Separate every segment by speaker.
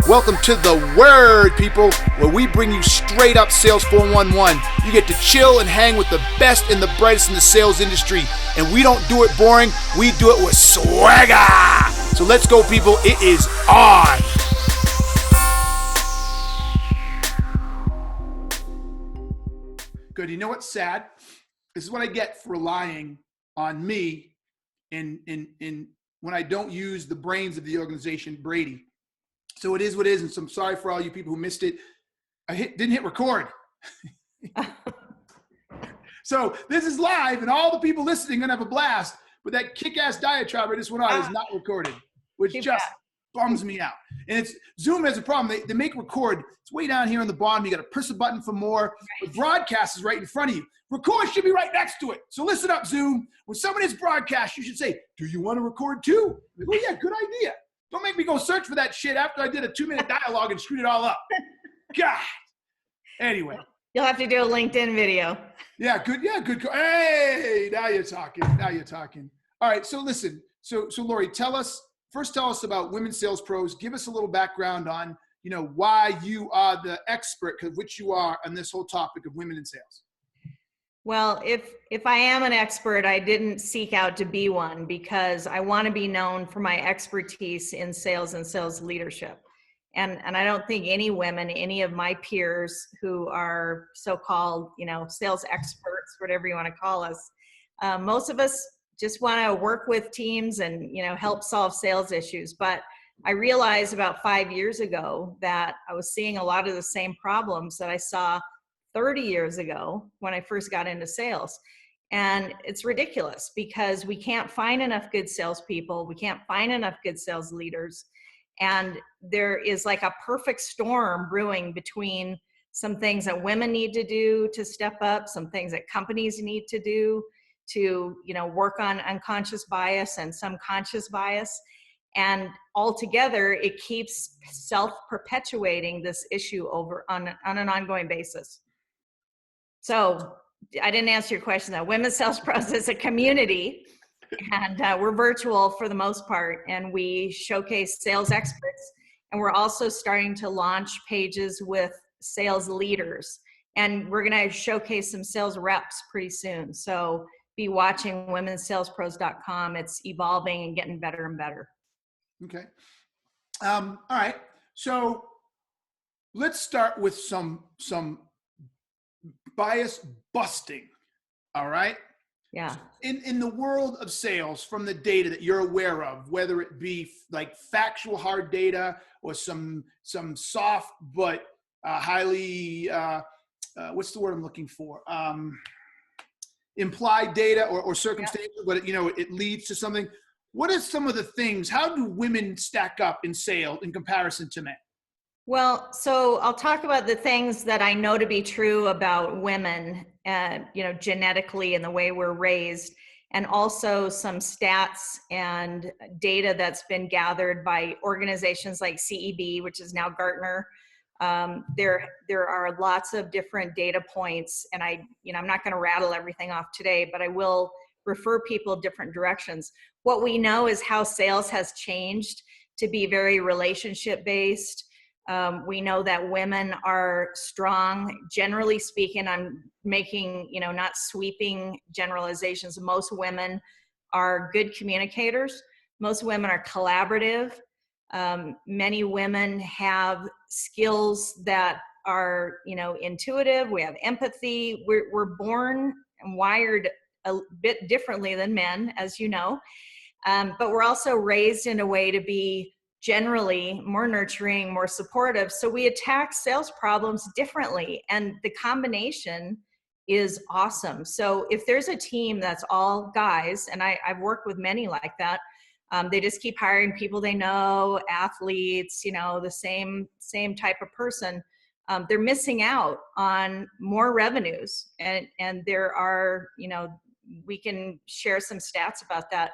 Speaker 1: Welcome to The Word, people, where we bring you straight up Sales 411. You get to chill and hang with the best and the brightest in the sales industry. And we don't do it boring, we do it with swagger. So let's go, people. It is on. Good. You know what's sad? This is what I get for relying on me in when I don't use the brains of the organization, Brady. So it is what it is, and so I'm sorry for all you people who missed it. I didn't hit record. So this is live, and all the people listening are going to have a blast, but that kick-ass diatribe I just went on is not recorded, which just bums me out. And it's Zoom has a problem. They make record. It's way down here on the bottom. You got to press a button for more. The broadcast is right in front of you. Record should be right next to it. So listen up, Zoom. When someone is broadcast, you should say, do you want to record too? Like, oh, yeah, good idea. Don't make me go search for that shit after I did a 2-minute dialogue and screwed it all up. God. Anyway.
Speaker 2: You'll have to do a LinkedIn video.
Speaker 1: Yeah, good. Yeah, good. Hey, now you're talking. All right, so listen. So Lori, tell us about Women Sales Pros. Give us a little background on, why you are the expert, which you are, on this whole topic of women in sales.
Speaker 2: Well, if I am an expert, I didn't seek out to be one because I want to be known for my expertise in sales and sales leadership. And I don't think any women, any of my peers who are so-called, sales experts, whatever you want to call us, most of us just want to work with teams and, help solve sales issues. But I realized about 5 years ago that I was seeing a lot of the same problems that I saw 30 years ago when I first got into sales. And it's ridiculous because we can't find enough good salespeople. We can't find enough good sales leaders. And there is like a perfect storm brewing between some things that women need to do to step up, some things that companies need to do to, work on unconscious bias and some conscious bias. And altogether, it keeps self-perpetuating this issue on an ongoing basis. So I didn't answer your question though. Women's Sales Pros is a community, and we're virtual for the most part, and we showcase sales experts. And we're also starting to launch pages with sales leaders, and we're going to showcase some sales reps pretty soon. So be watching womenssalespros.com. It's evolving and getting better and better.
Speaker 1: Okay. All right. So let's start with some bias busting. All right.
Speaker 2: Yeah.
Speaker 1: In the world of sales, from the data that you're aware of, whether it be like factual hard data or some soft but highly what's the word I'm looking for? Implied data or circumstantial, but it leads to something. What are some of the things? How do women stack up in sales in comparison to men?
Speaker 2: Well, so I'll talk about the things that I know to be true about women, genetically and the way we're raised, and also some stats and data that's been gathered by organizations like CEB, which is now Gartner. There are lots of different data points, and I'm not going to rattle everything off today, but I will refer people different directions. What we know is how sales has changed to be very relationship based. We know that women are strong. Generally speaking, I'm making, not sweeping generalizations. Most women are good communicators. Most women are collaborative. Many women have skills that are, intuitive. We have empathy. We're born and wired a bit differently than men, as you know. But we're also raised in a way to be generally more nurturing, more supportive. So we attack sales problems differently, and the combination is awesome. So if there's a team that's all guys, and I've worked with many like that, they just keep hiring people they know, athletes, the same type of person. They're missing out on more revenues, and there are, we can share some stats about that.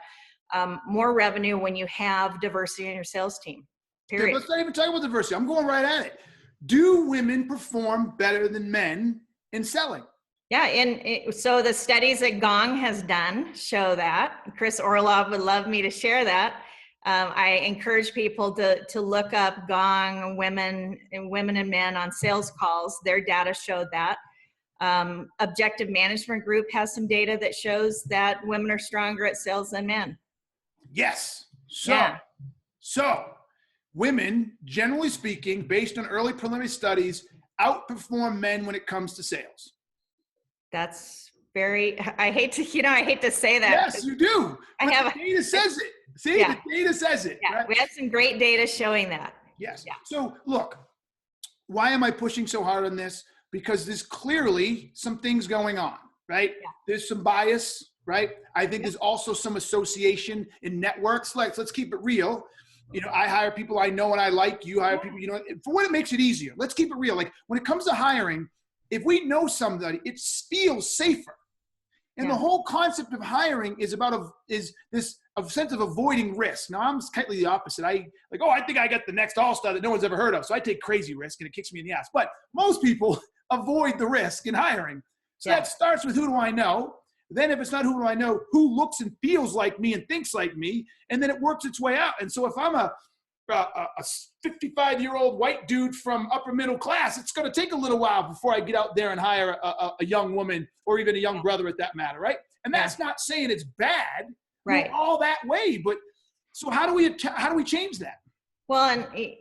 Speaker 2: More revenue when you have diversity in your sales team, period.
Speaker 1: Okay, let's not even talk about diversity. I'm going right at it. Do women perform better than men in selling?
Speaker 2: Yeah, so the studies that Gong has done show that. Chris Orlov would love me to share that. I encourage people to look up Gong women and men on sales calls. Their data showed that. Objective Management Group has some data that shows that women are stronger at sales than men.
Speaker 1: Yes. So women, generally speaking, based on early preliminary studies, outperform men when it comes to sales.
Speaker 2: That's I hate to say that.
Speaker 1: Yes, you do. But the data says it. See, the data says it.
Speaker 2: Yeah,
Speaker 1: right?
Speaker 2: We have some great data showing that.
Speaker 1: Yes.
Speaker 2: Yeah.
Speaker 1: So look, why am I pushing so hard on this? Because there's clearly some things going on, right? Yeah. There's some bias, right? I think there's also some association in networks. Let's keep it real. I hire people I know and I like. You hire people, for what it makes it easier. Let's keep it real. Like when it comes to hiring, if we know somebody, it feels safer. And the whole concept of hiring is this sense of avoiding risk. Now I'm slightly the opposite. I think I got the next all-star that no one's ever heard of. So I take crazy risk and it kicks me in the ass. But most people avoid the risk in hiring. So that starts with who do I know? Then if it's not who do I know, who looks and feels like me and thinks like me, and then it works its way out. And so if I'm a 55-year-old white dude from upper middle class, it's going to take a little while before I get out there and hire a young woman or even a young brother at that matter, right? And that's not saying it's bad,
Speaker 2: right?
Speaker 1: All that way, but so how do we change that?
Speaker 2: Well, and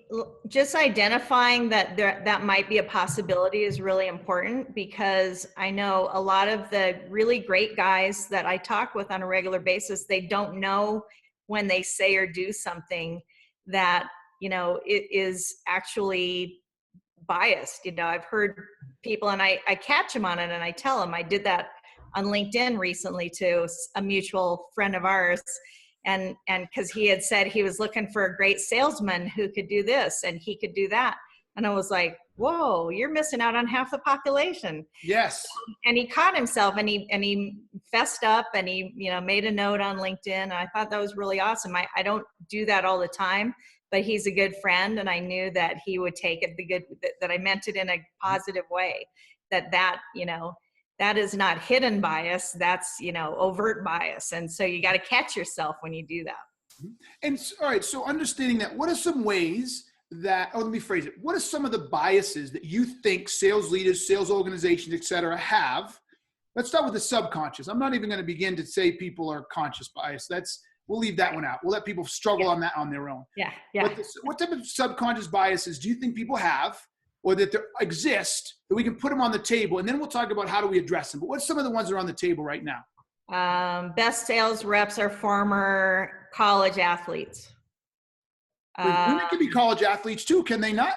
Speaker 2: just identifying that might be a possibility is really important, because I know a lot of the really great guys that I talk with on a regular basis, they don't know when they say or do something that, it is actually biased. I've heard people, and I catch them on it, and I tell them. I did that on LinkedIn recently to a mutual friend of ours. And because he had said he was looking for a great salesman who could do this and he could do that. And I was like, whoa, you're missing out on half the population.
Speaker 1: Yes.
Speaker 2: And he caught himself and he fessed up and he, made a note on LinkedIn. And I thought that was really awesome. I don't do that all the time, but he's a good friend. And I knew that he would take it that I meant it in a positive way, that is not hidden bias, that's, overt bias. And so you got to catch yourself when you do that.
Speaker 1: And all right, so understanding that, what are some ways that, let me phrase it. What are some of the biases that you think sales leaders, sales organizations, et cetera, have? Let's start with the subconscious. I'm not even going to begin to say people are conscious bias. We'll leave that one out. We'll let people struggle on that on their own.
Speaker 2: Yeah.
Speaker 1: But what type of subconscious biases do you think people have, or that there exist, that we can put them on the table, and then we'll talk about how do we address them. But what's some of the ones that are on the table right now?
Speaker 2: Best sales reps are former college athletes.
Speaker 1: Women can be college athletes too, can they not?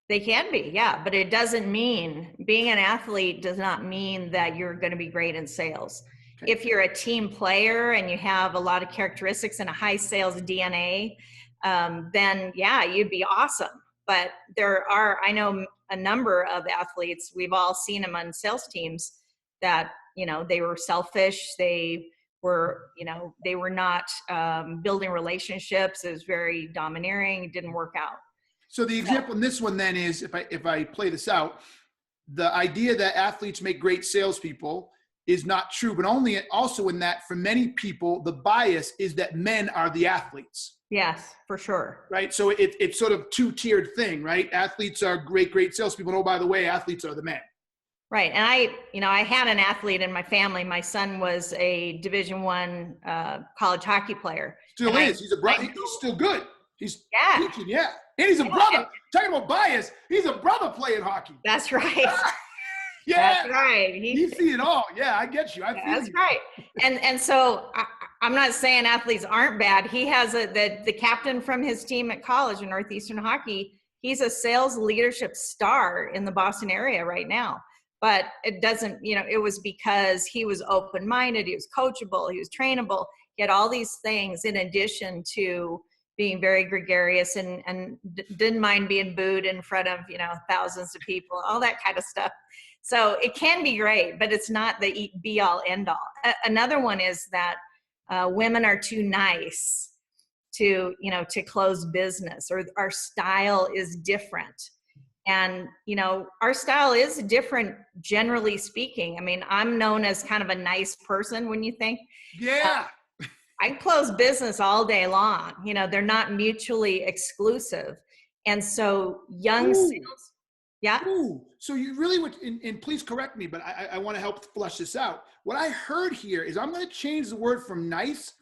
Speaker 2: They can be, yeah, but it doesn't mean, being an athlete does not mean that you're going to be great in sales. Okay. If you're a team player and you have a lot of characteristics and a high sales DNA, then yeah, you'd be awesome. But I know a number of athletes, we've all seen them on sales teams, that, they were selfish. They were not building relationships. It was very domineering. It didn't work out.
Speaker 1: So the example in this one then is, if I play this out, the idea that athletes make great salespeople is not true, but also in that for many people, the bias is that men are the athletes.
Speaker 2: Yes, for sure.
Speaker 1: Right. So it's sort of two-tiered thing, right? Athletes are great salespeople. And oh, by the way, athletes are the men.
Speaker 2: Right. And I had an athlete in my family. My son was a Division I college hockey player.
Speaker 1: Still is. He's still good. He's teaching. Yeah. And he's a brother. Talking about bias. He's a brother playing hockey.
Speaker 2: That's right.
Speaker 1: Yeah.
Speaker 2: That's right.
Speaker 1: You see it all. Yeah, I get you.
Speaker 2: That's right. And so I'm not saying athletes aren't bad. He has the captain from his team at college in Northeastern Hockey. He's a sales leadership star in the Boston area right now. But it doesn't, it was because he was open-minded, he was coachable, he was trainable. He had all these things in addition to being very gregarious and didn't mind being booed in front of, thousands of people, all that kind of stuff. So it can be great, but it's not the be-all, end-all. Another one is that women are too nice to close business, or our style is different. And, our style is different, generally speaking. I mean, I'm known as kind of a nice person when you think.
Speaker 1: Yeah.
Speaker 2: I close business all day long. You know, they're not mutually exclusive. And so young sales, yeah.
Speaker 1: Ooh. So you really would, and please correct me, but I want to help flesh this out. What I heard here is I'm going to change the word from nice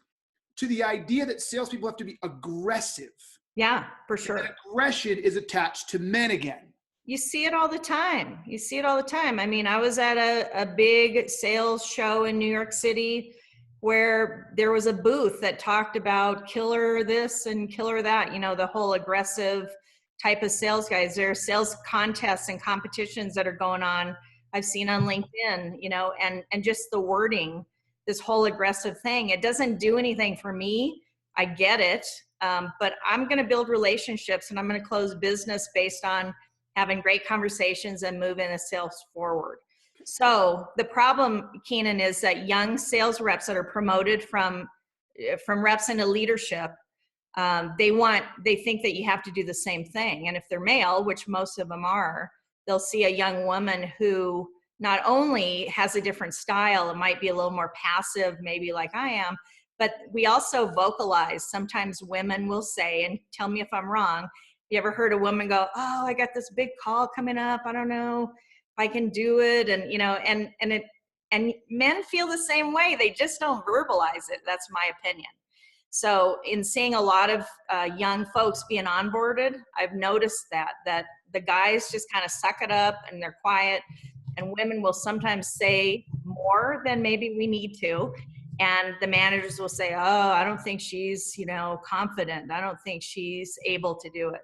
Speaker 1: to the idea that salespeople have to be aggressive.
Speaker 2: Yeah, for sure.
Speaker 1: And aggression is attached to men again.
Speaker 2: You see it all the time. You see it all the time. I mean, I was at a big sales show in New York City where there was a booth that talked about killer this and killer that, you know, the whole aggressive type of sales guys. There are sales contests and competitions that are going on. I've seen on LinkedIn, you know, and just the wording, this whole aggressive thing, it doesn't do anything for me. I get it. But I'm going to build relationships and I'm going to close business based on having great conversations and moving a sales forward. So the problem, Keenan, is that young sales reps that are promoted from reps into leadership, they think that you have to do the same thing. And if they're male, which most of them are, they'll see a young woman who not only has a different style, it might be a little more passive, maybe like I am, but we also vocalize. Sometimes women will say, and tell me if I'm wrong, you ever heard a woman go, oh, I got this big call coming up, I don't know if I can do it. And, you know, and men feel the same way. They just don't verbalize it. That's my opinion. So in seeing a lot of young folks being onboarded, I've noticed that the guys just kind of suck it up and they're quiet, and women will sometimes say more than maybe we need to. And the managers will say, oh, I don't think she's, you know, confident. I don't think she's able to do it.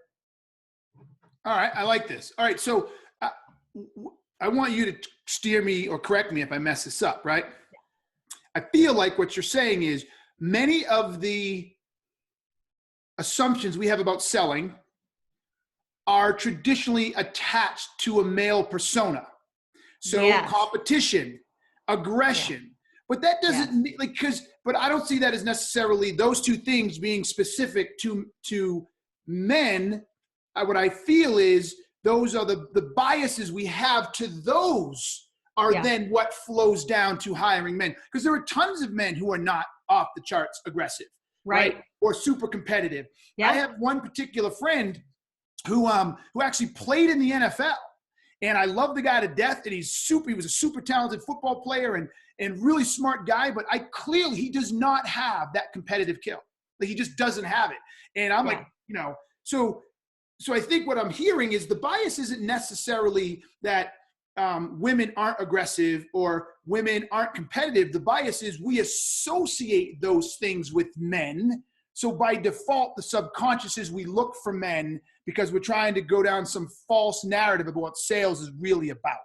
Speaker 1: All right. I like this. All right. So I want you to steer me or correct me if I mess this up, right? I feel like what you're saying is many of the assumptions we have about selling are traditionally attached to a male persona. So yes. Competition, aggression, yeah. But that doesn't mean like, but I don't see that as necessarily those two things being specific to men. What I feel is those are the biases we have to those are then what flows down to hiring men. Because there are tons of men who are not off the charts aggressive, right? Or super competitive. Yeah. I have one particular friend who actually played in the NFL. And I love the guy to death, and he was a super talented football player and really smart guy, but he does not have that competitive kill. Like, he just doesn't have it. And I'm like, you know, so I think what I'm hearing is the bias isn't necessarily that women aren't aggressive or women aren't competitive. The bias is we associate those things with men. So by default, the subconscious is we look for men because we're trying to go down some false narrative about what sales is really about.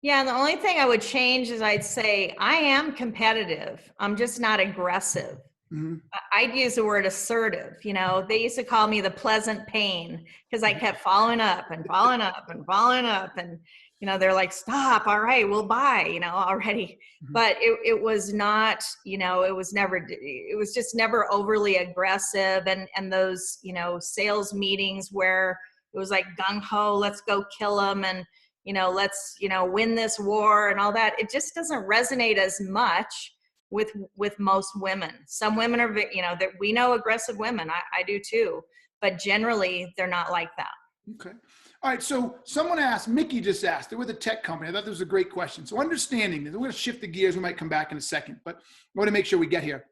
Speaker 2: Yeah, and the only thing I would change is I'd say I am competitive. I'm just not aggressive. Mm-hmm. I'd use the word assertive. You know, they used to call me the pleasant pain because I kept following up and following up and following up. And, you know, they're like, stop, all right, we'll buy, you know, already. Mm-hmm. But it was not, you know, it was just never overly aggressive. And those, you know, sales meetings where it was like gung-ho, let's go kill them. And, you know, let's, you know, win this war and all that. It just doesn't resonate as much with most women. Some women are, you know, that we know aggressive women. I do too, but generally they're not like that.
Speaker 1: Okay. All right. So someone asked, Mickey just asked, they're with a tech company. I thought this was a great question. So understanding this, we're going to shift the gears. We might come back in a second, but I want to make sure we get here.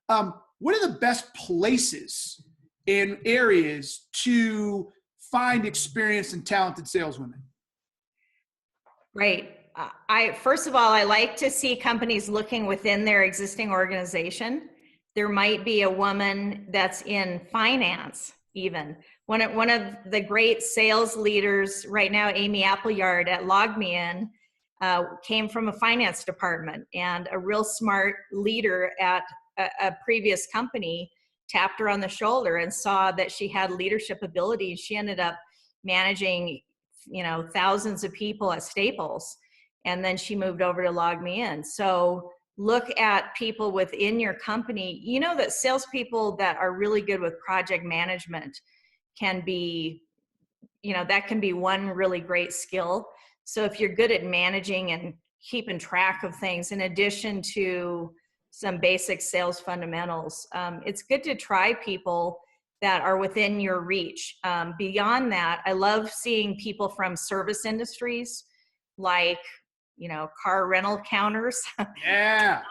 Speaker 1: What are the best places and areas to find experienced and talented saleswomen?
Speaker 2: Right. First of all, I like to see companies looking within their existing organization. There might be a woman that's in finance even. One of the great sales leaders right now, Amy Appleyard at LogMeIn, came from a finance department, and a real smart leader at a previous company tapped her on the shoulder and saw that she had leadership abilities. She ended up managing, you know, thousands of people at Staples. And then she moved over to LogMeIn. So look at people within your company. You know that salespeople that are really good with project management can be, you know, that can be one really great skill. So if you're good at managing and keeping track of things, in addition to some basic sales fundamentals. It's good to try people that are within your reach. Beyond that, I love seeing people from service industries like, car rental counters.
Speaker 1: Yeah.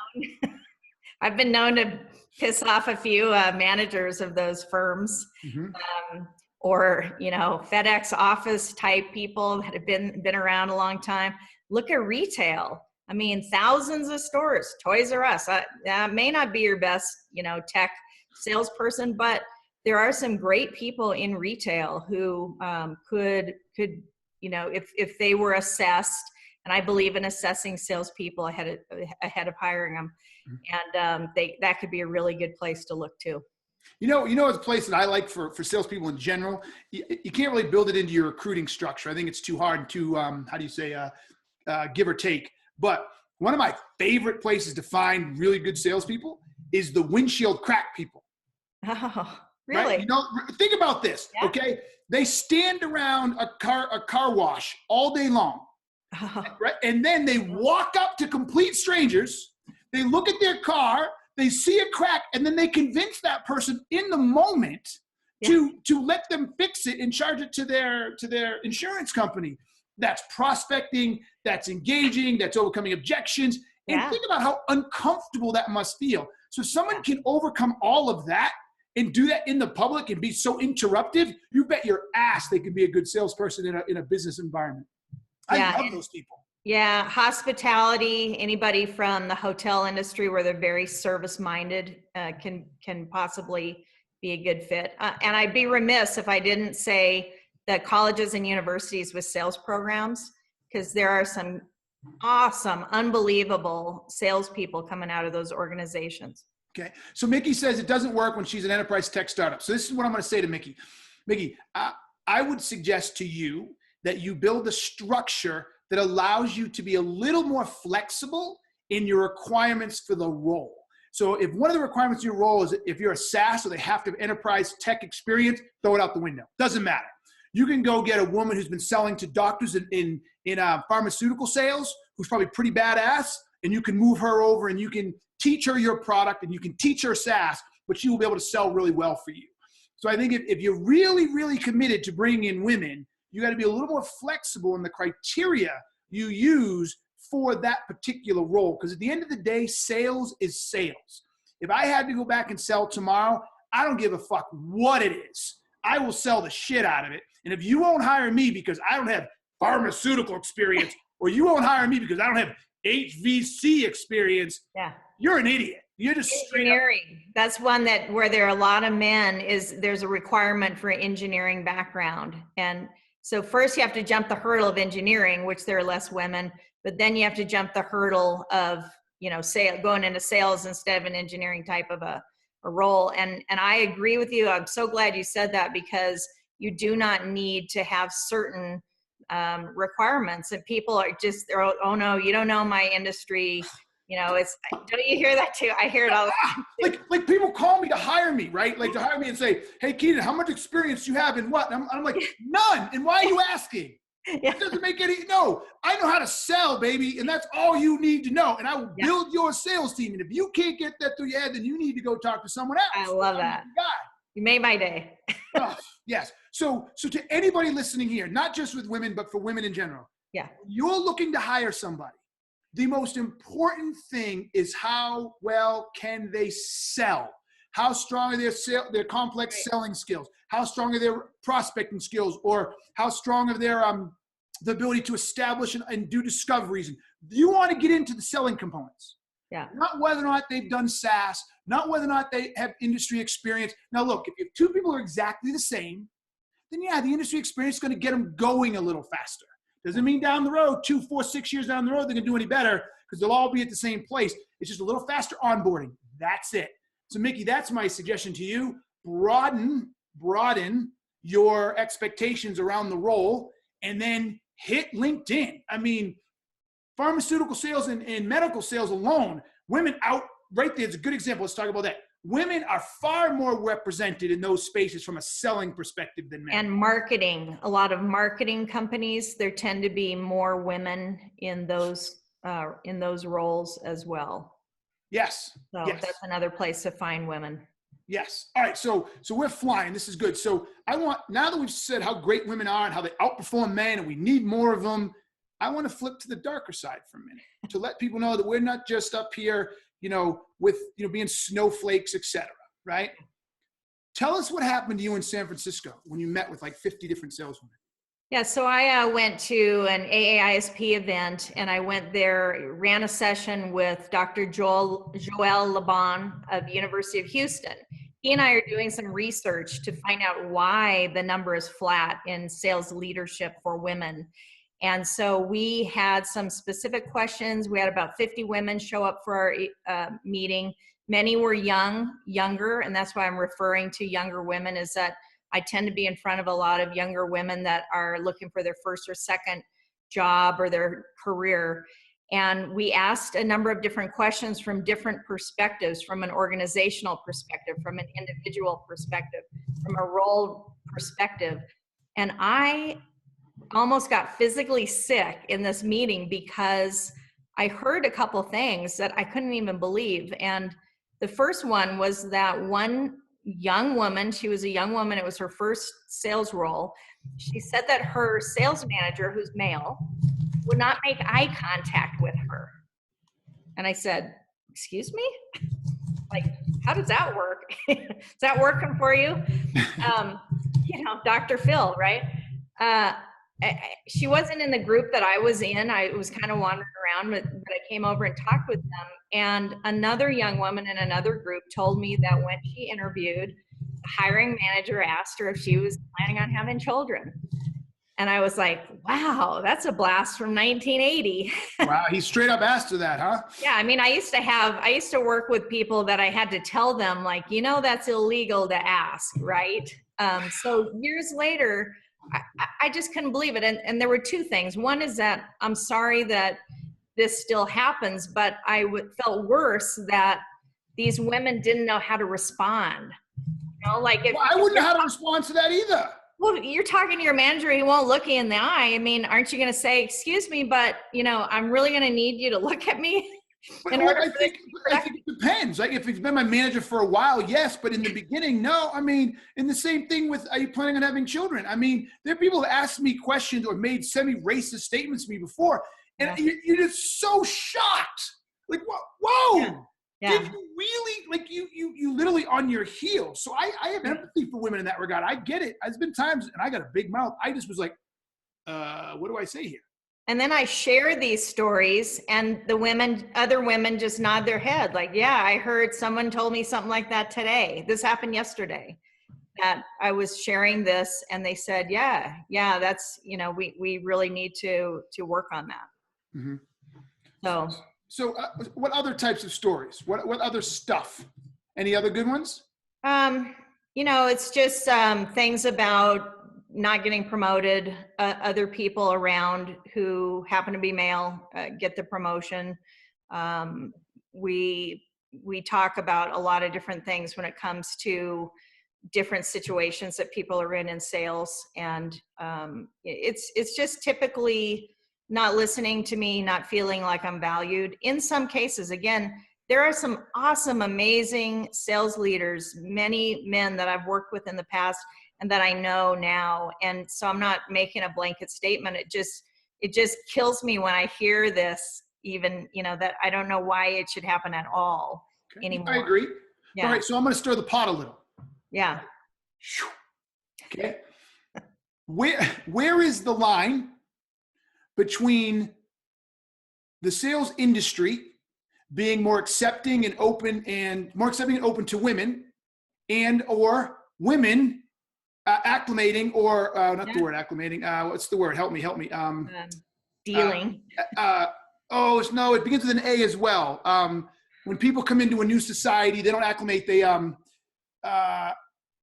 Speaker 2: I've been known to piss off a few managers of those firms. Or FedEx office type people that have been around a long time. Look at retail. I mean, thousands of stores. Toys R Us. That may not be your best, tech salesperson, but there are some great people in retail who could if they were assessed. And I believe in assessing salespeople ahead of hiring them, and that could be a really good place to look to.
Speaker 1: It's a place that I like for salespeople in general. You can't really build it into your recruiting structure. I think it's too hard to, give or take. But one of my favorite places to find really good salespeople is the windshield crack people.
Speaker 2: Oh, really?
Speaker 1: Right? Think about this, okay? They stand around a car wash all day long, right? And then they walk up to complete strangers. They look at their car. They see a crack, and then they convince that person in the moment to let them fix it and charge it to their insurance company. That's prospecting, that's engaging, that's overcoming objections. And think about how uncomfortable that must feel. So if someone can overcome all of that and do that in the public and be so interruptive, you bet your ass they can be a good salesperson in a business environment. I love those people.
Speaker 2: Yeah, hospitality, anybody from the hotel industry where they're very service-minded can possibly be a good fit. And I'd be remiss if I didn't say that colleges and universities with sales programs, because there are some awesome, unbelievable salespeople coming out of those organizations.
Speaker 1: Okay, so Mickey says it doesn't work when she's an enterprise tech startup. So this is what I'm going to say to Mickey. Mickey, I would suggest to you that you build a structure that allows you to be a little more flexible in your requirements for the role. So if one of the requirements of your role is if you're a SaaS, so they have to have enterprise tech experience, throw it out the window. Doesn't matter. You can go get a woman who's been selling to doctors in pharmaceutical sales, who's probably pretty badass, and you can move her over and you can teach her your product and you can teach her SaaS, but she will be able to sell really well for you. So I think if you're really, really committed to bringing in women, you got to be a little more flexible in the criteria you use for that particular role. Because at the end of the day, sales is sales. If I had to go back and sell tomorrow, I don't give a fuck what it is. I will sell the shit out of it. And if you won't hire me because I don't have pharmaceutical experience, or you won't hire me because I don't have HVC experience, you're an idiot. You're just
Speaker 2: engineering. That's one where there are a lot of men there's a requirement for engineering background. And so first you have to jump the hurdle of engineering, which there are less women, but then you have to jump the hurdle of, going into sales instead of an engineering type of a role. And I agree with you. I'm so glad you said that, because you do not need to have certain requirements, and people are just, oh no, you don't know my industry. Don't you hear that too? I hear it all the time.
Speaker 1: Like people call me to hire me, right? Like to hire me and say, hey, Keenan, how much experience do you have in what? And I'm like, none. And why are you asking? It doesn't make no. I know how to sell, baby. And that's all you need to know. And I will build your sales team. And if you can't get that through your head, then you need to go talk to someone else.
Speaker 2: I love that. You made my day.
Speaker 1: Yes. So to anybody listening here, not just with women, but for women in general.
Speaker 2: Yeah.
Speaker 1: You're looking to hire somebody. The most important thing is how well can they sell? How strong are their complex selling skills? How strong are their prospecting skills? Or how strong are their the ability to establish and do discoveries? You want to get into the selling components.
Speaker 2: Yeah.
Speaker 1: Not whether or not they've done SaaS, not whether or not they have industry experience. Now look, if two people are exactly the same, then the industry experience is going to get them going a little faster. Doesn't mean down the road, 2, 4, 6 years down the road, they're going to do any better, because they'll all be at the same place. It's just a little faster onboarding. That's it. So Mickey, that's my suggestion to you. Broaden your expectations around the role, and then hit LinkedIn. I mean, pharmaceutical sales and medical sales alone, women out right there is a good example. Let's talk about that. Women are far more represented in those spaces from a selling perspective than men.
Speaker 2: And marketing, a lot of marketing companies, there tend to be more women in those roles as well.
Speaker 1: Yes.
Speaker 2: So
Speaker 1: yes.
Speaker 2: that's another place to find women.
Speaker 1: Yes. All right. So we're flying. This is good. So now that we've said how great women are and how they outperform men and we need more of them, I want to flip to the darker side for a minute to let people know that we're not just up here, with, being snowflakes, etc. Right? Tell us what happened to you in San Francisco when you met with like 50 different saleswomen.
Speaker 2: Yeah, so I went to an AAISP event, and I went there, ran a session with Dr. Joel Laban of University of Houston. He and I are doing some research to find out why the number is flat in sales leadership for women. And so we had some specific questions. We had about 50 women show up for our meeting. Many were younger, and that's why I'm referring to younger women, is that I tend to be in front of a lot of younger women that are looking for their first or second job or their career. And we asked a number of different questions from different perspectives, from an organizational perspective, from an individual perspective, from a role perspective. And I almost got physically sick in this meeting because I heard a couple things that I couldn't even believe. And the first one was that one young woman, she was a young woman, it was her first sales role. She said that her sales manager, who's male, would not make eye contact with her. And I said, excuse me? Like, how does that work? Is that working for you? Dr. Phil, right? She wasn't in the group that I was in. I was kind of wandering around, but I came over and talked with them. And another young woman in another group told me that when she interviewed, the hiring manager asked her if she was planning on having children. And I was like, wow, that's a blast from 1980.
Speaker 1: Wow, he straight up asked her that, huh?
Speaker 2: Yeah, I mean, I used to work with people that I had to tell them, like, that's illegal to ask, right? So years later, I just couldn't believe it. And there were two things. One is that I'm sorry that this still happens, but I felt worse that these women didn't know how to respond. I
Speaker 1: wouldn't know how to respond to that either.
Speaker 2: Well, you're talking to your manager, he won't look you in the eye. I mean, aren't you going to say, excuse me, but I'm really going to need you to look at me?
Speaker 1: But I think it depends. Like if he's been my manager for a while, yes, but in the beginning, no. I mean, in the same thing with, are you planning on having children? I mean, there are people that asked me questions or made semi-racist statements to me before, and you're just so shocked. Like, whoa. Yeah. Did you really, like you literally on your heels? So I have empathy for women in that regard. I get it. There's been times, and I got a big mouth. I just was like, what do I say here?
Speaker 2: And then I share these stories, and other women just nod their head like, yeah, I heard someone told me something like that today. This happened yesterday, that I was sharing this, and they said, yeah, that's, we really need to work on that. Mm-hmm.
Speaker 1: So what other types of stories? What other stuff? Any other good ones?
Speaker 2: It's just things about not getting promoted, other people around who happen to be male get the promotion. We talk about a lot of different things when it comes to different situations that people are in sales, and it's just typically not listening to me, not feeling like I'm valued. In some cases, again, there are some awesome, amazing sales leaders, many men that I've worked with in the past and that I know now. And so I'm not making a blanket statement. It just kills me when I hear this, even, that I don't know why it should happen at all anymore.
Speaker 1: I agree.
Speaker 2: Yeah.
Speaker 1: All right. So I'm going to stir the pot a little.
Speaker 2: Yeah.
Speaker 1: Okay. Where is the line between the sales industry being more accepting and open to women, and or women acclimating, or not the word acclimating, what's the word? Help me.
Speaker 2: Dealing.
Speaker 1: No, it begins with an A as well. When people come into a new society, they don't acclimate, they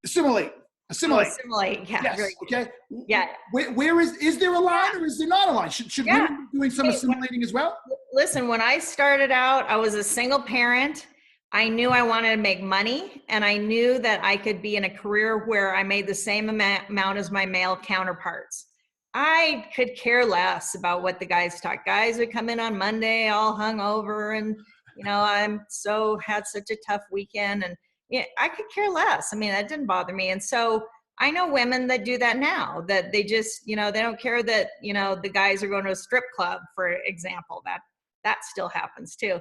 Speaker 1: assimilate.
Speaker 2: Assimilate, yeah.
Speaker 1: Yes, okay.
Speaker 2: Yeah.
Speaker 1: Where is there a line, or is there not a line? Should women be doing some assimilating as well?
Speaker 2: Listen, when I started out, I was a single parent. I knew I wanted to make money, and I knew that I could be in a career where I made the same amount as my male counterparts. I could care less about what the guys talk. Guys would come in on Monday all hungover and, I'm had such a tough weekend, and yeah, I could care less. I mean, that didn't bother me. And so I know women that do that now, that they just, they don't care that, the guys are going to a strip club, for example. That still happens too.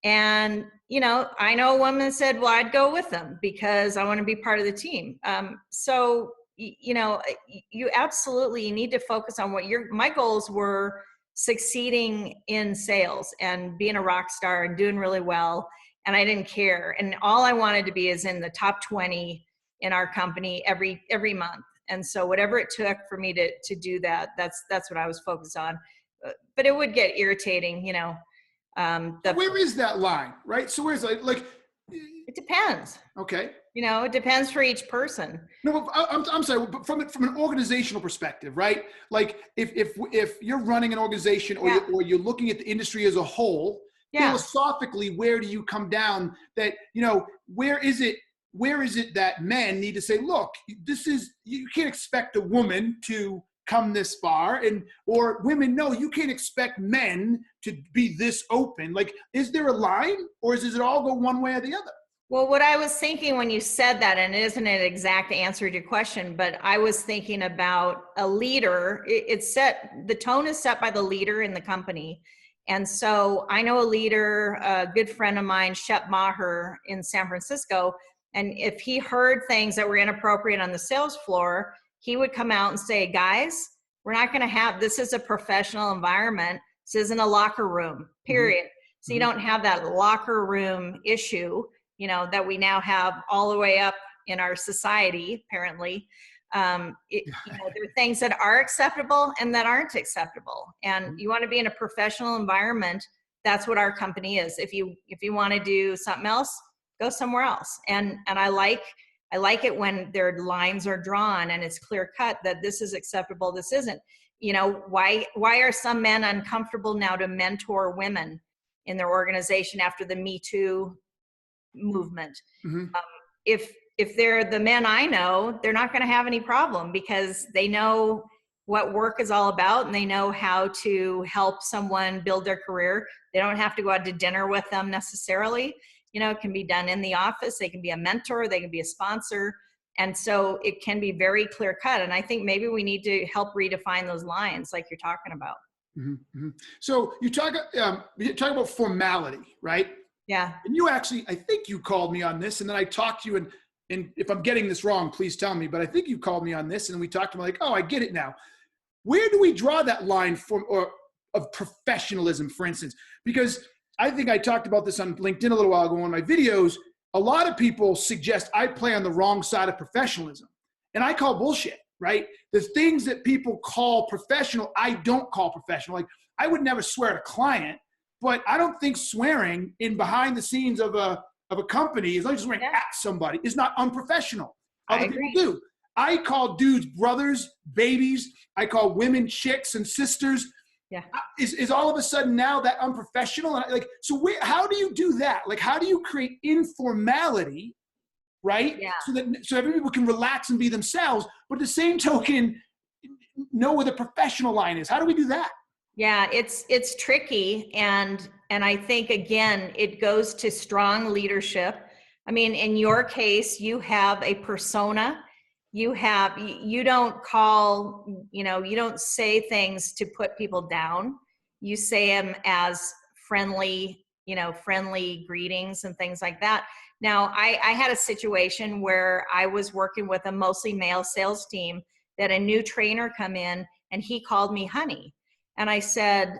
Speaker 2: And, I know a woman that said, well, I'd go with them because I want to be part of the team. So, you absolutely need to focus on what my goals were: succeeding in sales and being a rock star and doing really well. And I didn't care. And all I wanted to be is in the top 20 in our company every month. And so whatever it took for me to do that, that's what I was focused on. But it would get irritating,
Speaker 1: where is that line, right? So where's like
Speaker 2: it depends.
Speaker 1: Okay.
Speaker 2: It depends for each person.
Speaker 1: No, I'm sorry, but from an organizational perspective, right? Like if you're running an organization or you're looking at the industry as a whole, philosophically, where do you come down that, where is it that men need to say, look, you can't expect a woman to come this far, or women, no, you can't expect men to be this open. Like, is there a line, or does it all go one way or the other?
Speaker 2: Well, what I was thinking when you said that, and it isn't an exact answer to your question, but I was thinking about a leader. The tone is set by the leader in the company. And so I know a leader, a good friend of mine, Shep Maher in San Francisco, and if he heard things that were inappropriate on the sales floor, he would come out and say, guys, we're not going to this is a professional environment. This isn't a locker room, period. Mm-hmm. So you don't have that locker room issue, that we now have all the way up in our society, apparently. There are things that are acceptable and that aren't acceptable. And you want to be in a professional environment. That's what our company is. If you want to do something else, go somewhere else. And I like it when their lines are drawn and it's clear cut that this is acceptable, this isn't. Why are some men uncomfortable now to mentor women in their organization after the Me Too movement? Mm-hmm. If they're the men I know, they're not going to have any problem because they know what work is all about and they know how to help someone build their career. They don't have to go out to dinner with them necessarily. It can be done in the office. They can be a mentor. They can be a sponsor. And so it can be very clear cut. And I think maybe we need to help redefine those lines like you're talking about.
Speaker 1: Mm-hmm. Mm-hmm. So you talk about formality, right?
Speaker 2: Yeah.
Speaker 1: And you actually, I think you called me on this, and then I talked to you, and if I'm getting this wrong, please tell me, but I think you called me on this, and we talked about oh, I get it now. Where do we draw that line of professionalism, for instance? Because I think I talked about this on LinkedIn a little while ago in one of my videos. A lot of people suggest I play on the wrong side of professionalism, and I call bullshit, right? The things that people call professional, I don't call professional. Like, I would never swear at a client, but I don't think swearing in behind the scenes of a company, as long as you're swearing at somebody, is not unprofessional. Other people do. I call dudes brothers, babies. I call women chicks and sisters.
Speaker 2: Yeah.
Speaker 1: Is all of a sudden now that unprofessional? And how do you do that? Like, how do you create informality, right?
Speaker 2: Yeah.
Speaker 1: So every people can relax and be themselves, but at the same token, know where the professional line is. How do we do that?
Speaker 2: Yeah, it's tricky. And I think, again, it goes to strong leadership. I mean, in your case, you have a persona. You don't you don't say things to put people down. You say them as friendly greetings and things like that. Now, I had a situation where I was working with a mostly male sales team that a new trainer come in and he called me honey. And I said,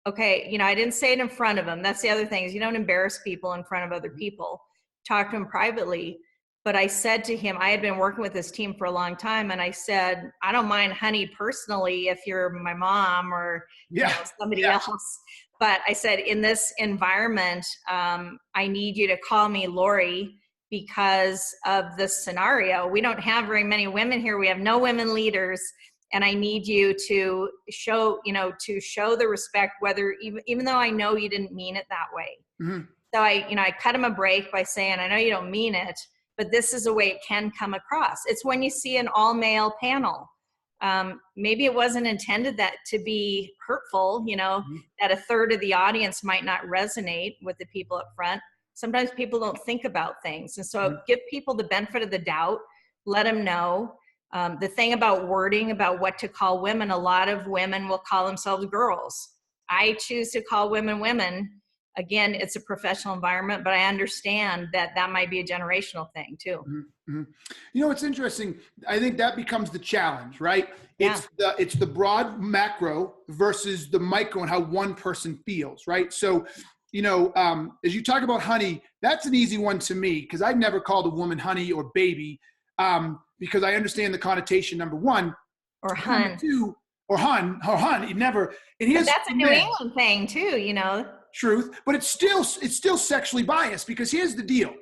Speaker 2: okay, I didn't say it in front of him. That's the other thing is you don't embarrass people in front of other people. Talk to him privately. But I said to him, I had been working with this team for a long time. And I said, I don't mind honey personally if you're my mom or somebody else. But I said, in this environment, I need you to call me Lori because of this scenario. We don't have very many women here. We have no women leaders. And I need you to show the respect, whether even though I know you didn't mean it that way. Mm-hmm. So I cut him a break by saying, I know you don't mean it, but this is the way it can come across. It's when you see an all male panel. maybe it wasn't intended that to be hurtful, that a third of the audience might not resonate with the people up front. Sometimes people don't think about things. And so give people the benefit of the doubt, let them know. The thing about wording, about what to call women, a lot of women will call themselves girls. I choose to call women women. Again, it's a professional environment, but I understand that that might be a generational thing too.
Speaker 1: Mm-hmm. It's interesting. I think that becomes the challenge, right?
Speaker 2: Yeah.
Speaker 1: It's the broad macro versus the micro and how one person feels, right? So, as you talk about honey, that's an easy one to me because I've never called a woman honey or baby because I understand the connotation, number one.
Speaker 2: Or hun.
Speaker 1: Number two, or hun, it never. And
Speaker 2: but that's a New England thing too,
Speaker 1: Truth, but it's still sexually biased because here's the deal.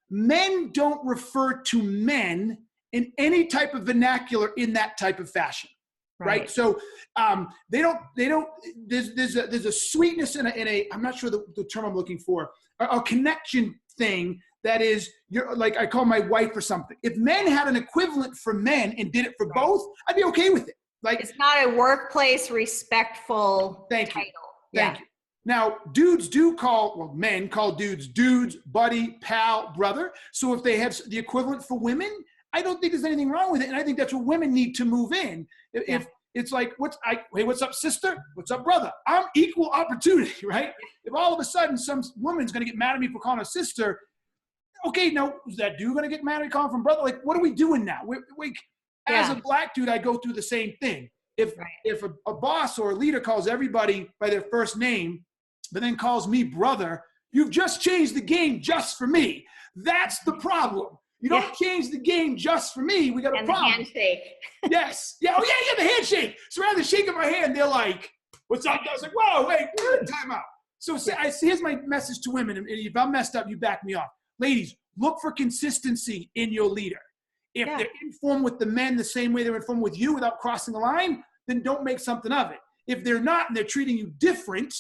Speaker 1: Men don't refer to men in any type of vernacular in that type of fashion. Right. So they don't, there's a sweetness in a, I'm not sure the term I'm looking for, a connection thing that is, you're like, I call my wife or something. If men had an equivalent for men and did it for both, I'd be okay with it. Like,
Speaker 2: it's not a workplace respectful
Speaker 1: title.
Speaker 2: Thank you.
Speaker 1: Now, men call dudes, buddy, pal, brother. So if they have the equivalent for women, I don't think there's anything wrong with it. And I think that's where women need to move in. If it's like, hey, what's up, sister? What's up, brother? I'm equal opportunity, right? If all of a sudden some woman's going to get mad at me for calling her sister, okay, now, is that dude going to get mad at me calling from brother? Like, what are we doing now? As a black dude, I go through the same thing. If a boss or a leader calls everybody by their first name, but then calls me brother, you've just changed the game just for me. That's the problem. You don't change the game just for me. We got a problem.
Speaker 2: The handshake.
Speaker 1: Yes. Yeah. Oh, yeah, the handshake. So rather than shaking my hand, they're like, what's up? I was like, whoa, wait, time out. So here's my message to women. And if I'm messed up, you back me off. Ladies, look for consistency in your leader. If they're informed with the men the same way they're informed with you without crossing the line, then don't make something of it. If they're not and they're treating you different,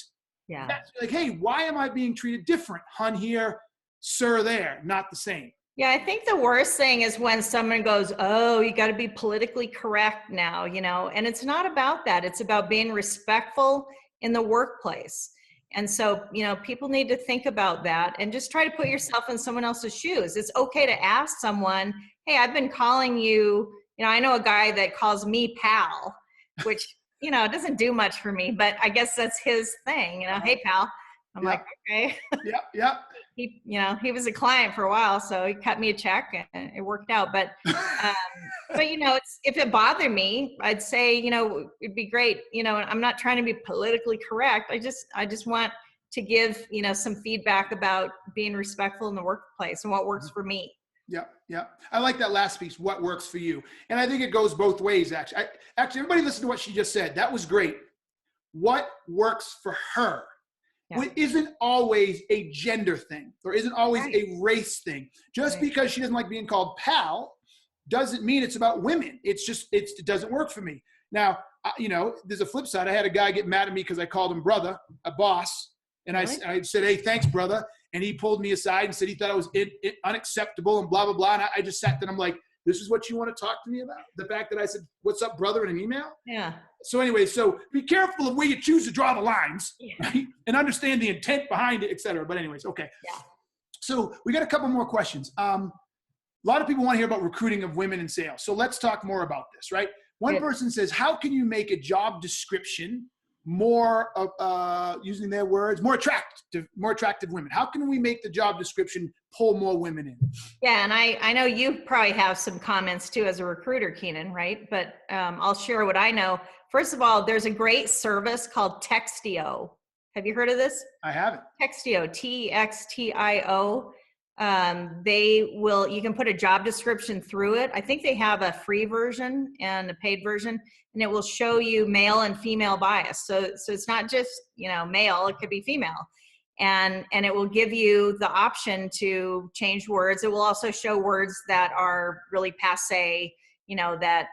Speaker 1: that's like, hey, why am I being treated different? Hun here, sir there, not the same.
Speaker 2: Yeah, I think the worst thing is when someone goes, oh, you got to be politically correct now, and it's not about that. It's about being respectful in the workplace. And so, people need to think about that and just try to put yourself in someone else's shoes. It's okay to ask someone, hey, I've been calling you, I know a guy that calls me pal, which, it doesn't do much for me, but I guess that's his thing, hey pal. I'm like, okay.
Speaker 1: Yeah.
Speaker 2: He was a client for a while, so he cut me a check and it worked out. But, if it bothered me, I'd say, it'd be great. I'm not trying to be politically correct. I just want to give, some feedback about being respectful in the workplace and what works for me.
Speaker 1: Yeah. I like that last piece, what works for you. And I think it goes both ways, actually. Everybody listen to what she just said. That was great. What works for her isn't always a gender thing or isn't always a race thing. Just because she doesn't like being called pal doesn't mean it's about women. It's just, it doesn't work for me. Now, there's a flip side. I had a guy get mad at me because I called him brother, a boss. And I said, hey, thanks, brother. And he pulled me aside and said he thought it was unacceptable and blah, blah, blah. And I just sat there and I'm like, this is what you want to talk to me about? The fact that I said, what's up, brother, in an email?
Speaker 2: Yeah.
Speaker 1: So anyway, so be careful of where you choose to draw the lines, right? And understand the intent behind it, et cetera. But anyways, okay.
Speaker 2: Yeah.
Speaker 1: So we got a couple more questions. A lot of people want to hear about recruiting of women in sales. So let's talk more about this, right? One person says, how can you make a job description more, using their words, more attractive women? How can we make the job description pull more women in? Yeah,
Speaker 2: and I know you probably have some comments too as a recruiter, Keenan, right? But I'll share what I know. First of all, there's a great service called Textio. Have you heard of this?
Speaker 1: I haven't.
Speaker 2: Textio, Textio. You can put a job description through it. I think they have a free version and a paid version, and it will show you male and female bias. So it's not just, male, it could be female. And it will give you the option to change words. It will also show words that are really passé, that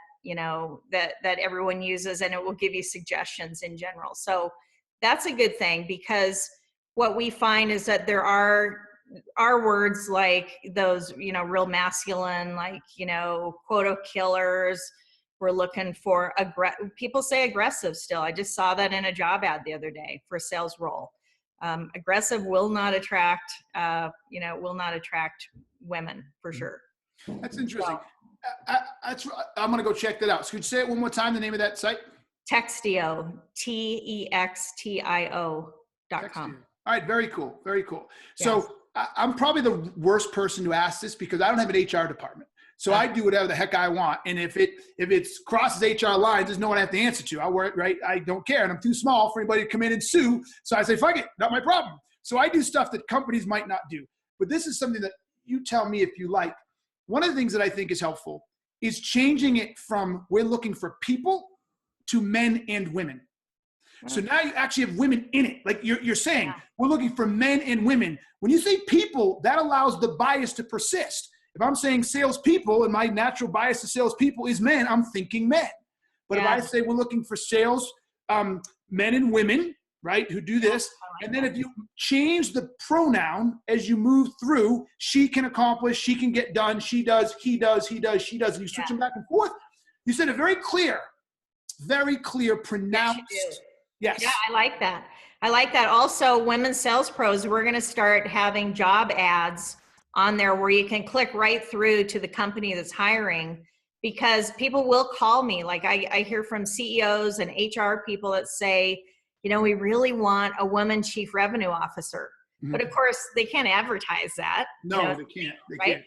Speaker 2: everyone uses, and it will give you suggestions in general. So that's a good thing, because what we find is that there are words like those, real masculine, like, quota killers, We're looking for people say aggressive still. I just saw that in a job ad the other day for a sales role. Aggressive will not attract, will not attract women for sure.
Speaker 1: That's interesting. I'm going to go check that out. So could you say it one more time, the name of that site?
Speaker 2: Textio, TEXTIO.com.
Speaker 1: All right. Very cool. Very cool. So I'm probably the worst person to ask this because I don't have an HR department. So I do whatever the heck I want. And if it crosses HR lines, there's no one I have to answer to. I work, right? I don't care. And I'm too small for anybody to come in and sue. So I say, fuck it, not my problem. So I do stuff that companies might not do. But this is something that you tell me if you like. One of the things that I think is helpful is changing it from we're looking for people to men and women. So now you actually have women in it. Like you're saying, we're looking for men and women. When you say people, that allows the bias to persist. If I'm saying salespeople and my natural bias to salespeople is men, I'm thinking men. But if I say we're looking for sales, men and women, right, who do this, and then if you change the pronoun as you move through, she can accomplish, she can get done, she does, he does, he does, she does, and you switch them back and forth. You said it very clear, pronounced. Yes.
Speaker 2: Yeah, I like that. I like that. Also, women sales pros, we're going to start having job ads on there where you can click right through to the company that's hiring, because people will call me. Like I hear from CEOs and HR people that say, we really want a woman chief revenue officer. But of course they can't advertise that.
Speaker 1: No, they can't. They can't.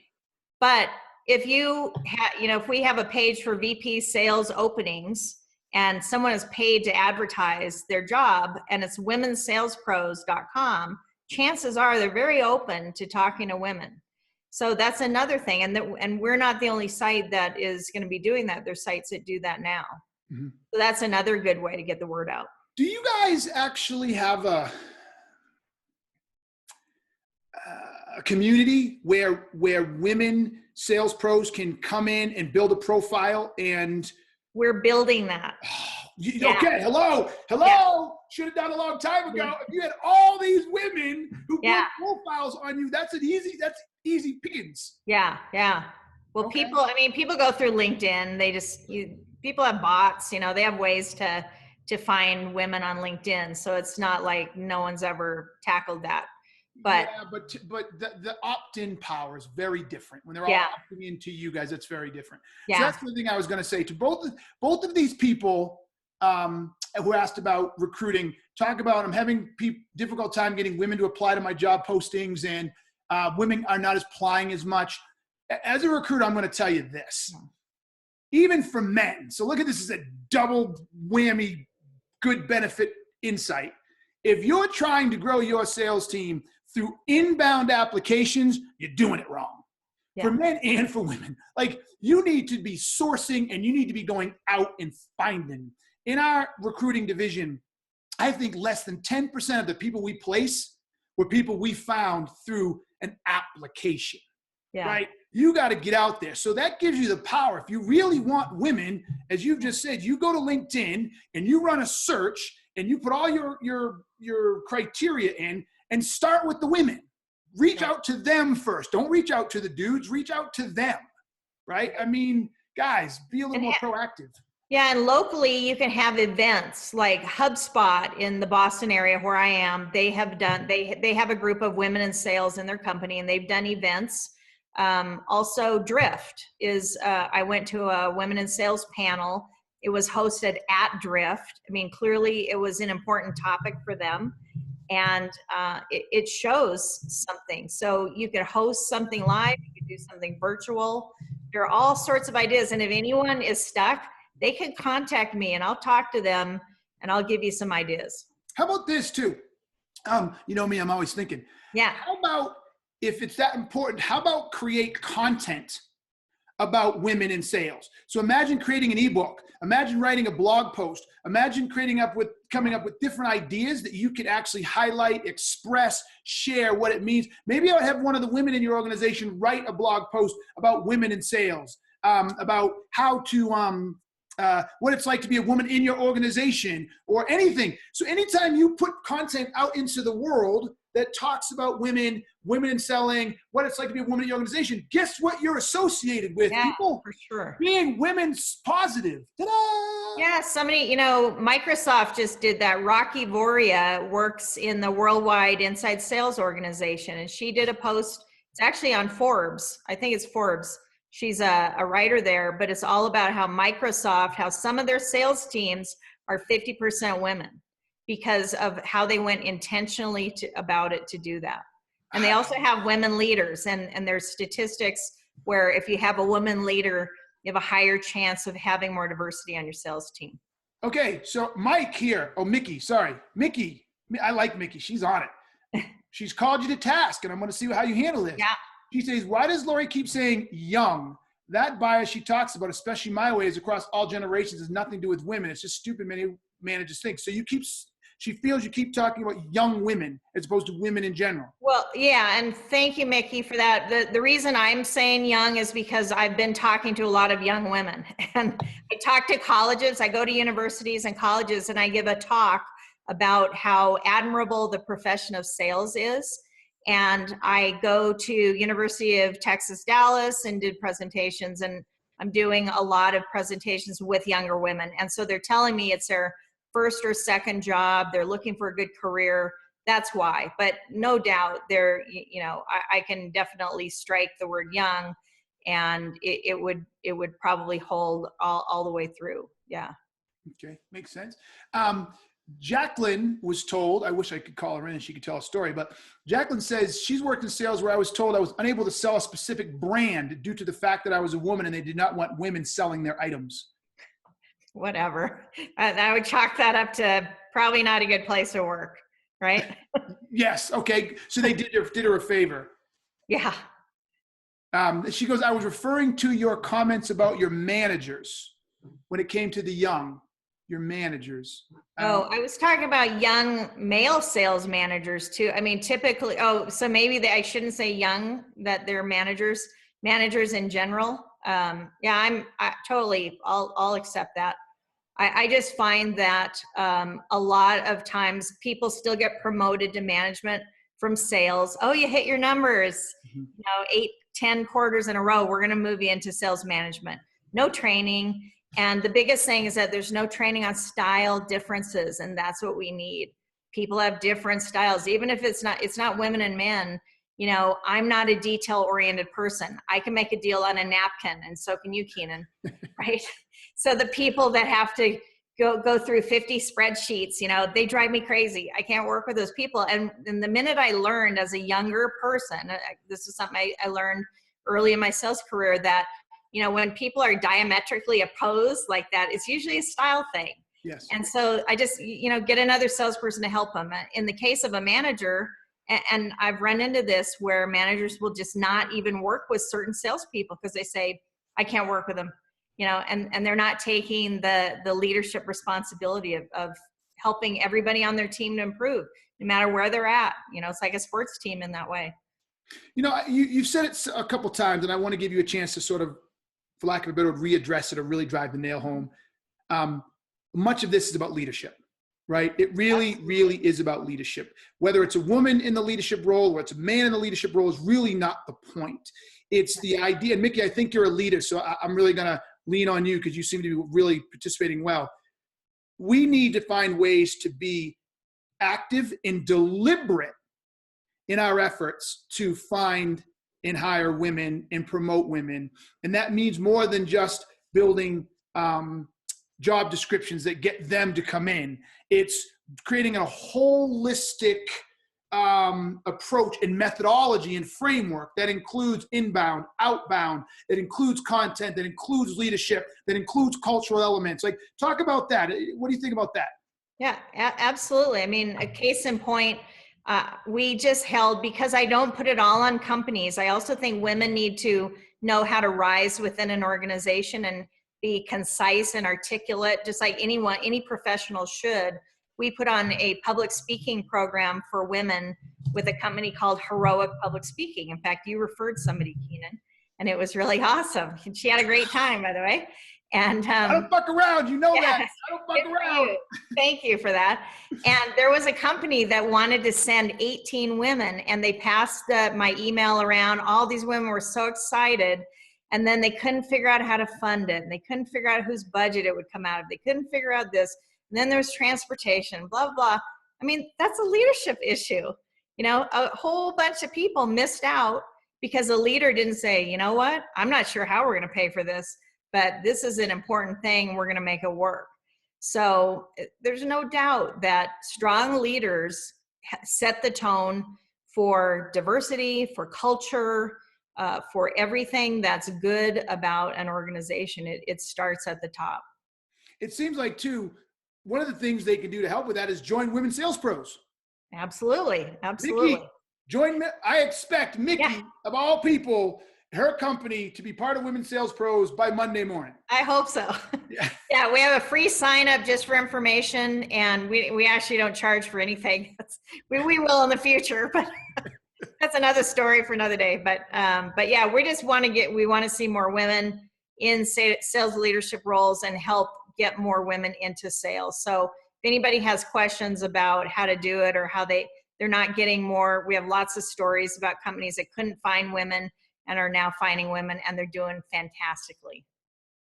Speaker 2: But if if we have a page for VP sales openings and someone is paid to advertise their job and it's womensalespros.com, chances are they're very open to talking to women. So that's another thing. And we're not the only site that is going to be doing that. There's sites that do that now. So that's another good way to get the word out.
Speaker 1: Do you guys actually have a community where women sales pros can come in and build a profile? And
Speaker 2: we're building that.
Speaker 1: Okay. Hello. Yeah. Should have done a long time ago. Yeah. If you had all these women who build profiles on you, that's easy pickings.
Speaker 2: Yeah. Yeah. Well, people go through LinkedIn. People have bots, they have ways to find women on LinkedIn. So it's not like no one's ever tackled that. But
Speaker 1: the opt-in power is very different. When they're all opting into you guys, it's very different. Yeah. So that's the thing I was going to say to both of these people who asked about recruiting. Talk about I'm having difficult time getting women to apply to my job postings, and women are not applying as much. As a recruiter, I'm going to tell you this. Even for men, so look at this as a double whammy, good benefit insight. If you're trying to grow your sales team through inbound applications, you're doing it wrong. For men and for women. Like, you need to be sourcing and you need to be going out and finding. In our recruiting division, I think less than 10% of the people we place were people we found through an application, right? You got to get out there. So that gives you the power. If you really want women, as you've just said, you go to LinkedIn and you run a search and you put all your criteria in and start with the women. Reach out to them first. Don't reach out to the dudes. Reach out to them, right? I mean, guys, be a little more proactive.
Speaker 2: Yeah, and locally you can have events like HubSpot in the Boston area where I am. They have a group of women in sales in their company, and they've done events. Also, Drift is, I went to a women in sales panel. It was hosted at Drift. I mean, clearly it was an important topic for them, and it shows something. So you could host something live, you could do something virtual. There are all sorts of ideas, and if anyone is stuck, they can contact me and I'll talk to them and I'll give you some ideas.
Speaker 1: How about this too? You know me, I'm always thinking.
Speaker 2: Yeah.
Speaker 1: How about, if it's that important, how about create content about women in sales? So imagine creating an ebook. Imagine writing a blog post. Imagine coming up with different ideas that you could actually highlight, express, share what it means. Maybe I would have one of the women in your organization write a blog post about women in sales, about how to, what it's like to be a woman in your organization or anything. So anytime you put content out into the world, that talks about women in selling, what it's like to be a woman in your organization, guess what you're associated with?
Speaker 2: Yeah,
Speaker 1: people
Speaker 2: for sure.
Speaker 1: Being women's positive. Ta-da!
Speaker 2: Yeah, somebody, Microsoft just did that. Rocky Voria works in the worldwide inside sales organization, and she did a post. It's actually on Forbes. I think it's Forbes. She's a writer there, but it's all about how Microsoft, how some of their sales teams are 50% women because of how they went intentionally about it to do that. And they also have women leaders, and there's statistics where if you have a woman leader, you have a higher chance of having more diversity on your sales team.
Speaker 1: Okay, so Mike here, Mickey, I like Mickey, she's on it. She's called you to task, and I'm gonna see how you handle this.
Speaker 2: Yeah.
Speaker 1: She says, why does Lori keep saying young? That bias she talks about, especially my way, is across all generations, has nothing to do with women. It's just stupid many managers think. So she feels you keep talking about young women as opposed to women in general.
Speaker 2: Well, yeah, and thank you, Mickey, for that. The reason I'm saying young is because I've been talking to a lot of young women. And I talk to colleges, I go to universities and colleges, and I give a talk about how admirable the profession of sales is. And I go to University of Texas, Dallas, and did presentations, and I'm doing a lot of presentations with younger women. And so they're telling me it's their first or second job, they're looking for a good career. That's why. But no doubt I can definitely strike the word young, and it would probably hold all the way through. Yeah.
Speaker 1: Okay, makes sense. Jacqueline was told, I wish I could call her in and she could tell a story, but Jacqueline says she's worked in sales where I was told I was unable to sell a specific brand due to the fact that I was a woman and they did not want women selling their items.
Speaker 2: Whatever. I would chalk that up to probably not a good place to work, right?
Speaker 1: Yes. Okay. So they did her a favor.
Speaker 2: Yeah.
Speaker 1: She goes, I was referring to your comments about your managers when it came to the young. Your managers.
Speaker 2: I was talking about young male sales managers too. I mean, typically, so maybe I shouldn't say young, that they're managers in general. Yeah, I'll accept that. I just find that a lot of times people still get promoted to management from sales. Oh, you hit your numbers, 8, 10 quarters in a row, we're going to move you into sales management. No training. And the biggest thing is that there's no training on style differences, and that's what we need. People have different styles, even if it's not women and men. I'm not a detail-oriented person. I can make a deal on a napkin, and so can you, Keenan, right? So the people that have to go through 50 spreadsheets, they drive me crazy. I can't work with those people. And the minute I learned as a younger person, this is something I learned early in my sales career, that when people are diametrically opposed like that, it's usually a style thing.
Speaker 1: Yes.
Speaker 2: And so I just, get another salesperson to help them. In the case of a manager, and I've run into this where managers will just not even work with certain salespeople because they say, I can't work with them, and they're not taking the leadership responsibility of helping everybody on their team to improve, no matter where they're at. It's like a sports team in that way.
Speaker 1: You've said it a couple times, and I want to give you a chance to sort of, for lack of a better word, readdress it or really drive the nail home. Much of this is about leadership, right? It really, really is about leadership. Whether it's a woman in the leadership role or it's a man in the leadership role is really not the point. It's the idea. And Mickey, I think you're a leader, so I'm really going to lean on you because you seem to be really participating well. We need to find ways to be active and deliberate in our efforts to find and hire women and promote women. And that means more than just building job descriptions that get them to come in. It's creating a holistic approach and methodology and framework that includes inbound, outbound, that includes content, that includes leadership, that includes cultural elements. Like, talk about that. What do you think about that?
Speaker 2: Yeah, absolutely. I mean, a case in point, we just held, because I don't put it all on companies, I also think women need to know how to rise within an organization and be concise and articulate, just like any professional should. We put on a public speaking program for women with a company called Heroic Public Speaking. In fact, you referred somebody, Keenan, and it was really awesome. She had a great time, by the way. And
Speaker 1: I don't fuck around. You know that. I don't fuck around.
Speaker 2: Thank you for that. And there was a company that wanted to send 18 women, and they passed my email around. All these women were so excited. And then they couldn't figure out how to fund it. And they couldn't figure out whose budget it would come out of. They couldn't figure out this. And then there's transportation, blah, blah. I mean, that's a leadership issue. You know, a whole bunch of people missed out because the leader didn't say, you know what, I'm not sure how we're going to pay for this, but this is an important thing. We're going to make it work. So there's no doubt that strong leaders set the tone for diversity, for culture, for everything that's good about an organization. It starts at the top.
Speaker 1: It seems like, too, one of the things they can do to help with that is join Women Sales Pros.
Speaker 2: Absolutely. Absolutely.
Speaker 1: Mickey, I expect Mickey, of all people, her company to be part of Women Sales Pros by Monday morning.
Speaker 2: I hope so. Yeah, we have a free sign up just for information, and we actually don't charge for anything. We will in the future, but that's another story for another day. But yeah, we just want to see more women in sales leadership roles and help get more women into sales. So if anybody has questions about how to do it or how they're not getting more, we have lots of stories about companies that couldn't find women and are now finding women, and they're doing fantastically.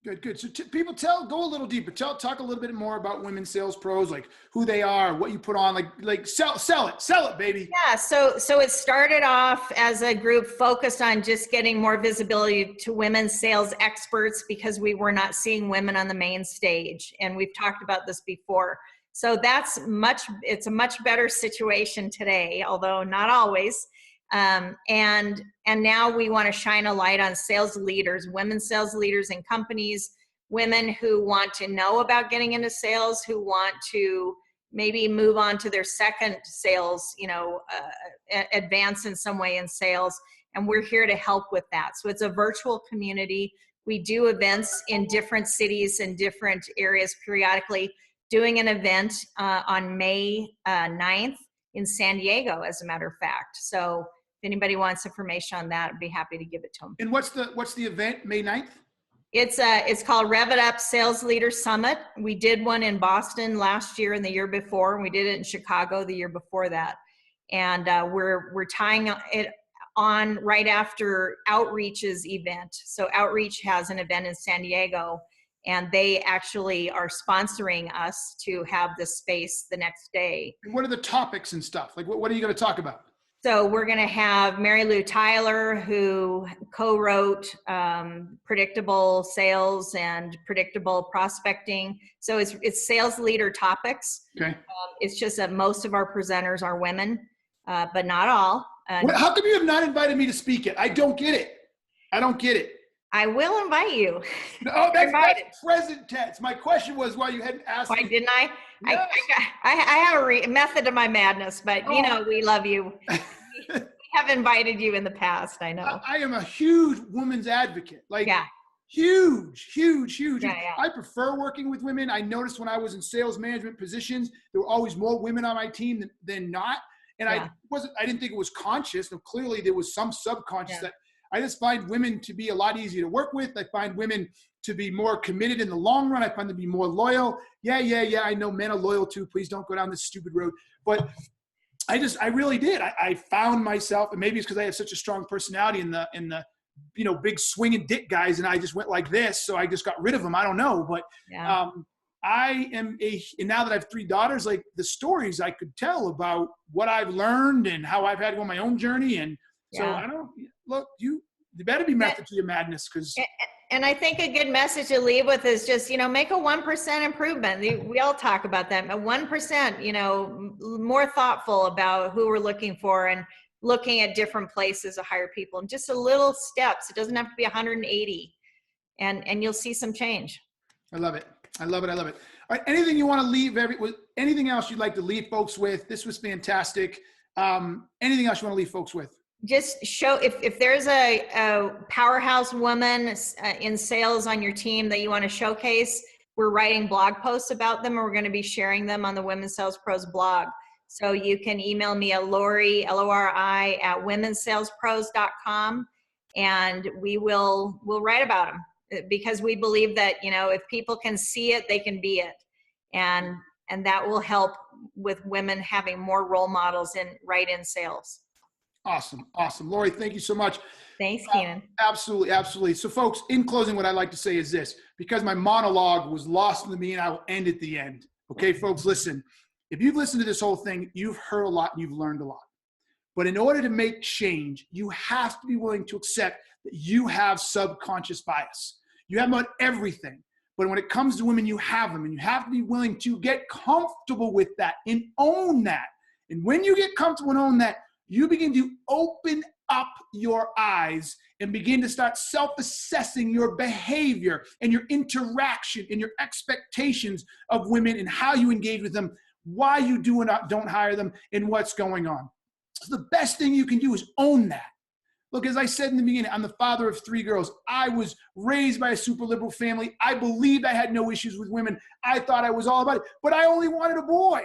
Speaker 1: Good. So people go a little deeper. Talk a little bit more about Women Sales Pros, like who they are, what you put on, like sell it, baby.
Speaker 2: Yeah. So it started off as a group focused on just getting more visibility to women sales experts because we were not seeing women on the main stage. And we've talked about this before. So it's a much better situation today, although not always. And now we want to shine a light on sales leaders, women sales leaders in companies, women who want to know about getting into sales, who want to maybe move on to their second sales, advance in some way in sales. And we're here to help with that. So it's a virtual community. We do events in different cities and different areas periodically, doing an event on May 9th in San Diego, as a matter of fact. So if anybody wants information on that, I'd be happy to give it to them.
Speaker 1: And what's the event, May 9th?
Speaker 2: It's called Rev It Up Sales Leader Summit. We did one in Boston last year and the year before, and we did it in Chicago the year before that. And we're tying it on right after Outreach's event. So Outreach has an event in San Diego, and they actually are sponsoring us to have this space the next day.
Speaker 1: And what are the topics and stuff? Like, what are you going to talk about?
Speaker 2: So we're going to have Mary Lou Tyler, who co-wrote Predictable Sales and Predictable Prospecting. So it's sales leader topics.
Speaker 1: Okay.
Speaker 2: It's just that most of our presenters are women, but not all.
Speaker 1: How come you have not invited me to speak it? I don't get it.
Speaker 2: I will invite you.
Speaker 1: No, that's present tense. My question was why you hadn't asked me.
Speaker 2: Didn't I?
Speaker 1: Yes.
Speaker 2: I have a method to my madness, but we love you. We have invited you in the past, I know.
Speaker 1: I am a huge women's advocate. Huge.
Speaker 2: Yeah.
Speaker 1: I prefer working with women. I noticed when I was in sales management positions, there were always more women on my team than not. And I didn't think it was conscious. Now, clearly there was some subconscious that I just find women to be a lot easier to work with. I find women to be more committed in the long run. I find them to be more loyal. Yeah. I know men are loyal too. Please don't go down this stupid road. But I really did. I found myself, and maybe it's because I have such a strong personality in the big swinging dick guys, and I just went like this. So I just got rid of them. I don't know. But I am and now that I have 3 daughters, like the stories I could tell about what I've learned and how I've had to go on my own journey. And so I don't look, you better be method to your madness.
Speaker 2: And I think a good message to leave with is just, make a 1% improvement. We all talk about that, a 1%, more thoughtful about who we're looking for and looking at different places to hire people, and just a little steps. It doesn't have to be 180, and you'll see some change.
Speaker 1: I love it. All right. Anything you want to leave? Anything else you'd like to leave folks with? This was fantastic. Anything else you want to leave folks with?
Speaker 2: Just show if there's a powerhouse woman in sales on your team that you want to showcase, we're writing blog posts about them, and we're going to be sharing them on the Women Sales Pros blog. So you can email me at Lori, Lori, at womensalespros.com, and we'll write about them. because we believe that, you know, if people can see it, they can be it. And that will help with women having more role models in sales.
Speaker 1: Awesome. Awesome. Lori, thank you so much.
Speaker 2: Thanks, Keenan.
Speaker 1: Absolutely. Absolutely. So folks, in closing, what I'd like to say is this, because my monologue was lost in the meeting, I will end at the end. Okay, folks, listen, if you've listened to this whole thing, you've heard a lot and you've learned a lot. But in order to make change, you have to be willing to accept that you have subconscious bias. You have them on everything. But when it comes to women, you have them. And you have to be willing to get comfortable with that and own that. And when you get comfortable and own that, you begin to open up your eyes and begin to start self-assessing your behavior and your interaction and your expectations of women and how you engage with them, why you do and don't hire them, and what's going on. So the best thing you can do is own that. Look, as I said in the beginning, I'm the father of 3 girls. I was raised by a super liberal family. I believed I had no issues with women. I thought I was all about it, but I only wanted a boy.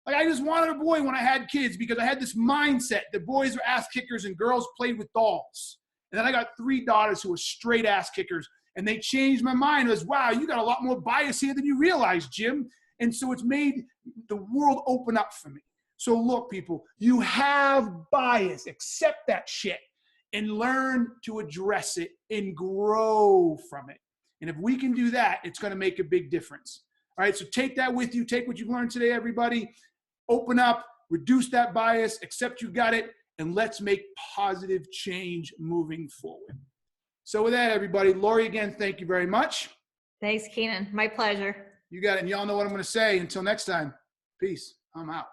Speaker 1: Like, I just wanted a boy when I had kids because I had this mindset that boys were ass kickers and girls played with dolls. And then I got 3 daughters who were straight ass kickers, and they changed my mind. It was, wow, you got a lot more bias here than you realize, Jim. And so it's made the world open up for me. So look, people, you have bias. Accept that shit and learn to address it and grow from it. And if we can do that, it's going to make a big difference. All right, so take that with you. Take what you've learned today, everybody. Open up, reduce that bias, accept you got it, and let's make positive change moving forward. So with that, everybody, Lori, again, thank you very much.
Speaker 2: Thanks, Keenan. My pleasure.
Speaker 1: You got it. And y'all know what I'm going to say. Until next time, peace. I'm out.